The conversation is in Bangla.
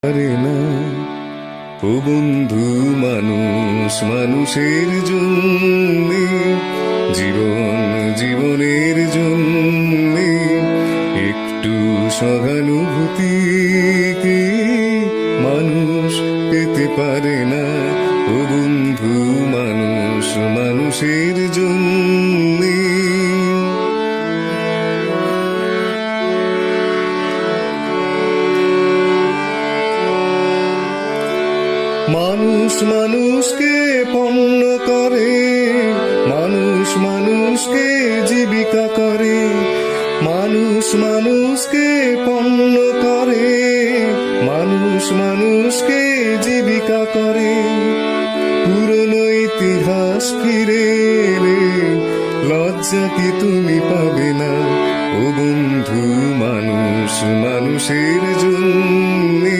পারে না ও বন্ধু, মানুষ মানুষের জন্যে, জীবন জীবনের জন্যে একটু সহানুভূতি কি মানুষ পেতে পারে না ও বন্ধু, মানুষ মানুষের জন্যে। মানুষ মানুষকে পণ্য করে, মানুষ মানুষকে জীবিকা করে, মানুষ মানুষকে পণ্য করে, মানুষ মানুষকে জীবিকা করে। পুরনো ইতিহাস ফিরে এলে লজ্জা কি তুমি পাবে না ও বন্ধু, মানুষ মানুষের জন্যে।